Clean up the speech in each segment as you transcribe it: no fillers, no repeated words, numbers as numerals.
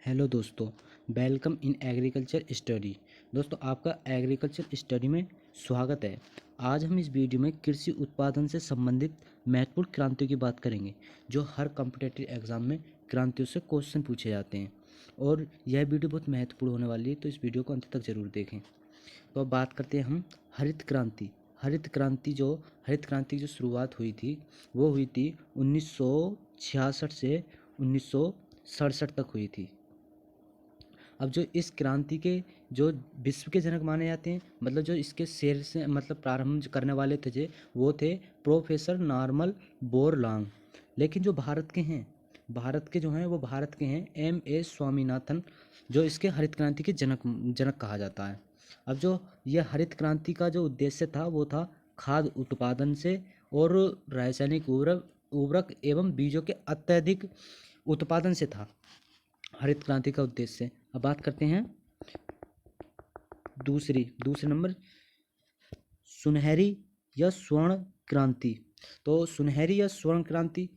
Hello दोस्तों, welcome in agriculture study. दोस्तों, आपका एग्रीकल्चर स्टडी में स्वागत है। आज हम इस वीडियो में कृषि उत्पादन से संबंधित महत्वपूर्ण क्रांतियों की बात करेंगे, जो हर कॉम्पिटिटिव एग्जाम में क्रांतियों से क्वेश्चन पूछे जाते हैं। और यह वीडियो बहुत महत्वपूर्ण होने वाली है, तो इस वीडियो को अंत तक ज़रूर देखें। तो अब बात करते हैं हम हरित क्रांति। हरित क्रांति की जो शुरुआत हुई थी, वो हुई थी 1966 से 1967 तक हुई थी। अब जो इस क्रांति के जो विश्व के जनक माने जाते हैं, मतलब जो इसके शेर से प्रारंभ करने वाले थे, वो थे प्रोफेसर नॉर्मन बोरलॉन्ग। लेकिन जो भारत के हैं, भारत के हैं M.A. स्वामीनाथन, जो इसके हरित क्रांति के जनक कहा जाता है। अब जो यह हरित क्रांति का जो उद्देश्य था, वो था खाद्य उत्पादन से और रासायनिक उर्वरक एवं बीजों के अत्यधिक उत्पादन से था हरित क्रांति का उद्देश्य। अब बात करते हैं दूसरे नंबर, सुनहरी या स्वर्ण क्रांति। तो सुनहरी या स्वर्ण क्रांति,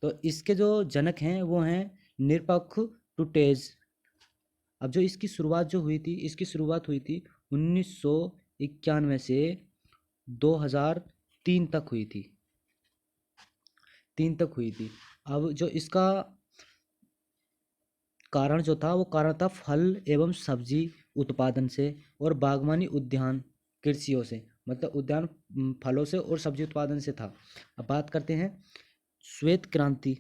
तो इसके जो जनक हैं वो हैं निरपक्ष टुटेज। अब जो इसकी शुरुआत हुई थी 1991 से 2003 तक हुई थी। अब जो इसका कारण था फल एवं सब्जी उत्पादन से और बागवानी उद्यान कृषियों से, मतलब उद्यान फलों से और सब्जी उत्पादन से था। अब बात करते हैं श्वेत क्रांति।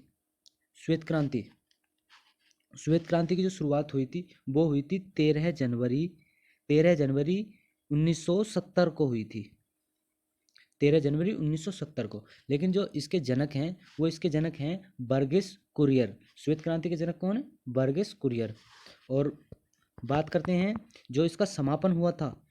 श्वेत क्रांति की जो शुरुआत हुई थी, वो हुई थी 13 जनवरी 1970 को हुई थी। 13 जनवरी 1970 को। लेकिन जो इसके जनक हैं, वो बर्गिस कुरियर। श्वेत क्रांति के जनक कौन है? बर्गिस कुरियर। और बात करते हैं जो इसका समापन हुआ था,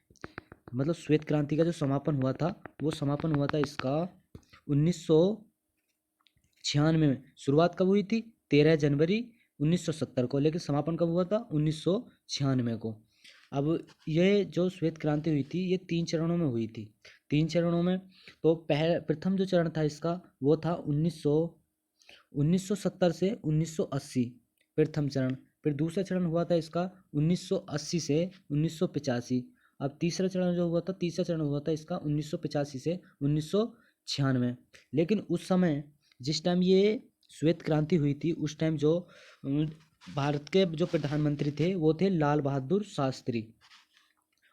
मतलब श्वेत क्रांति का जो समापन हुआ था, वो समापन हुआ था इसका 1996 में। शुरुआत कब हुई थी? 13 जनवरी 1970 को, लेकिन समापन कब हुआ था? 1996 को। अब ये जो श्वेत क्रांति हुई थी, ये 3 चरणों में हुई थी। 3 चरणों में, तो प्रथम जो चरण था इसका, वो था 1970 से 1980, प्रथम चरण। फिर दूसरा चरण हुआ था इसका 1980 से 1985। अब तीसरा चरण हुआ था इसका 1985 से 1996। लेकिन उस समय जिस टाइम ये श्वेत क्रांति हुई थी, उस टाइम जो भारत के जो प्रधानमंत्री थे, वो थे लाल बहादुर शास्त्री।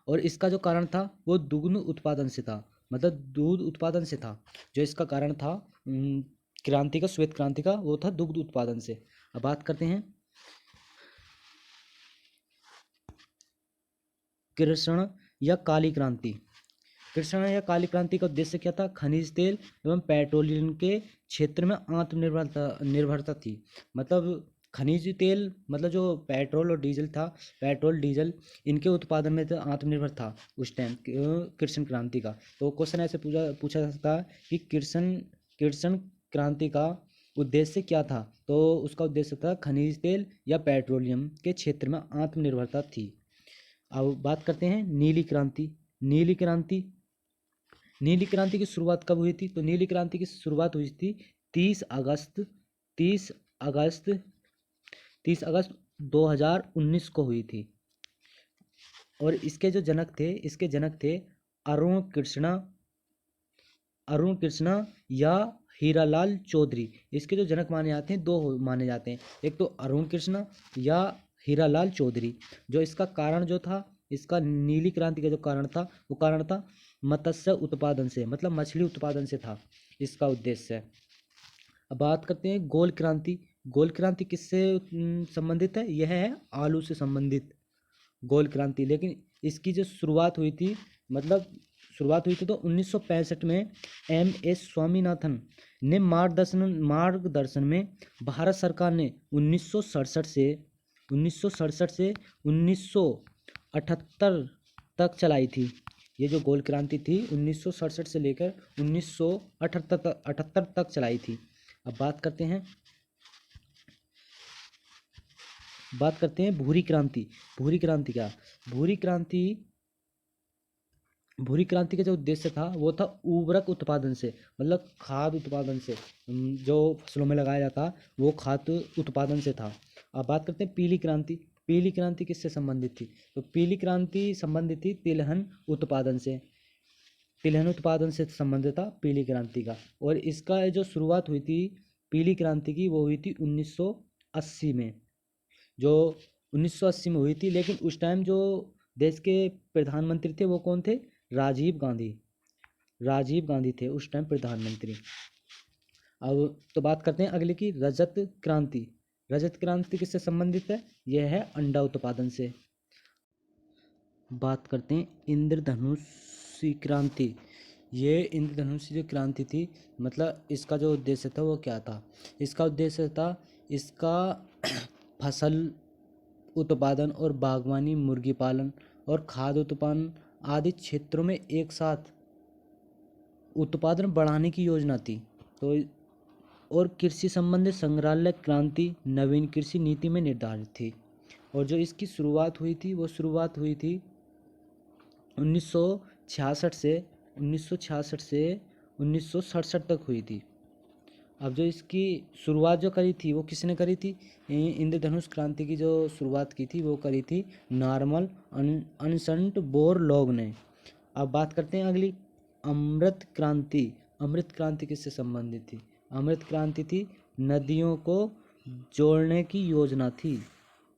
और इसका जो कारण था, वो दुग्ध उत्पादन से था, मतलब दूध उत्पादन से था। जो इसका कारण था क्रांति का, श्वेत क्रांति का, वो था दुग्ध उत्पादन से। अब बात करते हैं कृष्ण या काली क्रांति। कृष्ण या काली क्रांति का उद्देश्य क्या था? खनिज तेल एवं पेट्रोलियम के क्षेत्र में निर्भरता थी। मतलब खनिज तेल, मतलब जो पेट्रोल और डीजल था, पेट्रोल डीजल इनके उत्पादन में तो आत्मनिर्भर था उस टाइम कृष्ण क्रांति का। तो क्वेश्चन ऐसे पूछा जा सकता है कि कृष्ण क्रांति का उद्देश्य क्या था? तो उसका उद्देश्य था खनिज तेल या पेट्रोलियम के क्षेत्र में आत्मनिर्भरता थी। अब बात करते हैं नीली क्रांति। नीली क्रांति की शुरुआत कब हुई थी? तो नीली क्रांति की शुरुआत हुई थी 30 अगस्त 2019 को हुई थी। और इसके जनक थे अरुण कृष्णा या हीरालाल चौधरी। इसके जो जनक माने जाते हैं, दो माने जाते हैं, एक तो अरुण कृष्णा या हीरालाल चौधरी। जो इसका कारण जो था, इसका नीली क्रांति का जो कारण था, वो कारण था मत्स्य उत्पादन से, मतलब मछली उत्पादन से था इसका उद्देश्य। अब बात करते हैं गोल क्रांति। गोल क्रांति किससे संबंधित है? यह है आलू से संबंधित गोल क्रांति। लेकिन इसकी जो शुरुआत हुई थी तो 1965 में M.A. स्वामीनाथन ने मार्गदर्शन में भारत सरकार ने 1967 से 1978 तक चलाई थी। ये जो गोल क्रांति थी 1967 से लेकर 1978 तक चलाई थी। अब बात करते हैं भूरी क्रांति। भूरी क्रांति का जो उद्देश्य था, वो था उर्वरक उत्पादन से, मतलब खाद उत्पादन से। जो फसलों में लगाया जाता, वो खाद उत्पादन से था। अब बात करते हैं पीली क्रांति। पीली क्रांति किससे संबंधित थी? तो पीली क्रांति संबंधित थी तिलहन उत्पादन से। तिलहन उत्पादन से संबंधित था पीली क्रांति का। और इसका जो शुरुआत हुई थी पीली क्रांति की, वो हुई थी 1980 में, जो 1980 में हुई थी। लेकिन उस टाइम जो देश के प्रधानमंत्री थे वो कौन थे? राजीव गांधी। राजीव गांधी थे उस टाइम प्रधानमंत्री। अब तो बात करते हैं अगले की, रजत क्रांति। रजत क्रांति किससे संबंधित है? यह है अंडा उत्पादन से। बात करते हैं इंद्रधनुषी क्रांति। ये इंद्रधनुषी जो क्रांति थी, मतलब इसका जो उद्देश्य था वो क्या था? इसका उद्देश्य था इसका फसल उत्पादन और बागवानी, मुर्गी पालन और खाद्य उत्पादन आदि क्षेत्रों में एक साथ उत्पादन बढ़ाने की योजना थी। तो और कृषि संबंधित संग्रहालय क्रांति नवीन कृषि नीति में निर्धारित थी। और जो इसकी शुरुआत हुई थी वो शुरुआत हुई थी 1966 से 1967 तक हुई थी। अब जो इसकी शुरुआत जो करी थी वो किसने करी थी? इंद्रधनुष क्रांति की जो शुरुआत की थी वो करी थी नॉर्मन अनसंट बोरलॉग ने। अब बात करते हैं अगली, अमृत क्रांति। अमृत क्रांति किससे संबंधित थी? अमृत क्रांति थी नदियों को जोड़ने की योजना थी।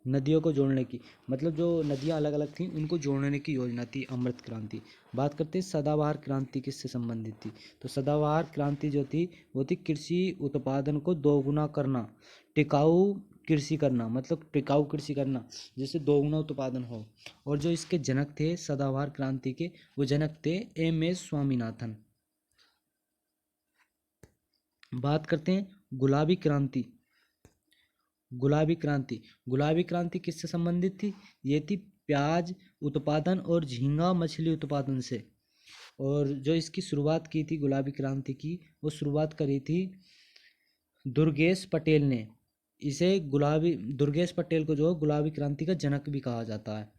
नदियों को जोड़ने की, मतलब जो नदियाँ अलग अलग थीं उनको जोड़ने की योजना थी अमृत क्रांति। बात करते हैं सदाबहार क्रांति किससे संबंधित थी? तो सदाबहार क्रांति जो थी वो थी कृषि उत्पादन को दोगुना करना, टिकाऊ कृषि करना, मतलब टिकाऊ कृषि करना जिससे दोगुना उत्पादन हो। और जो इसके जनक थे सदाबहार क्रांति के, वो जनक थे एम.एस. स्वामीनाथन। बात करते हैं गुलाबी क्रांति। गुलाबी क्रांति, गुलाबी क्रांति किससे संबंधित थी? ये थी प्याज उत्पादन और झींगा मछली उत्पादन से। और जो इसकी शुरुआत की थी गुलाबी क्रांति की, वो शुरुआत करी थी दुर्गेश पटेल ने। इसे दुर्गेश पटेल को जो गुलाबी क्रांति का जनक भी कहा जाता है।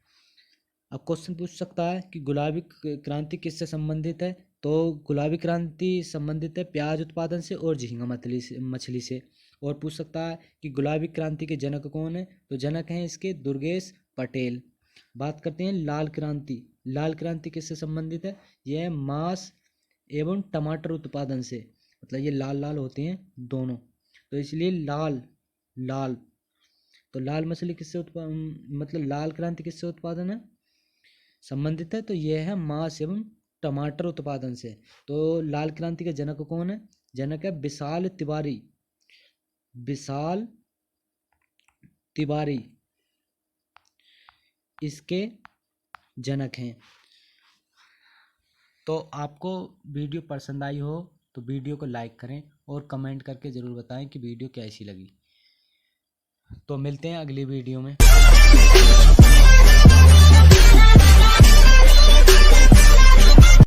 अब क्वेश्चन पूछ सकता है कि गुलाबी क्रांति किससे संबंधित है? तो गुलाबी क्रांति संबंधित है प्याज उत्पादन से और झींगा मछली से। और पूछ सकता है कि गुलाबी क्रांति के जनक कौन है? तो जनक हैं इसके दुर्गेश पटेल। बात करते हैं लाल क्रांति। लाल क्रांति किससे संबंधित है? यह मांस एवं टमाटर उत्पादन से, मतलब ये लाल लाल होते हैं दोनों, तो इसलिए लाल। तो लाल मछली किससे मतलब लाल क्रांति किससे उत्पादन है संबंधित है? तो यह है मांस एवं टमाटर उत्पादन से। तो लाल क्रांति के जनक कौन है? जनक है विशाल तिवारी। विशाल तिवारी इसके जनक हैं। तो आपको वीडियो पसंद आई हो तो वीडियो को लाइक करें और कमेंट करके ज़रूर बताएं कि वीडियो कैसी लगी। तो मिलते हैं अगली वीडियो में।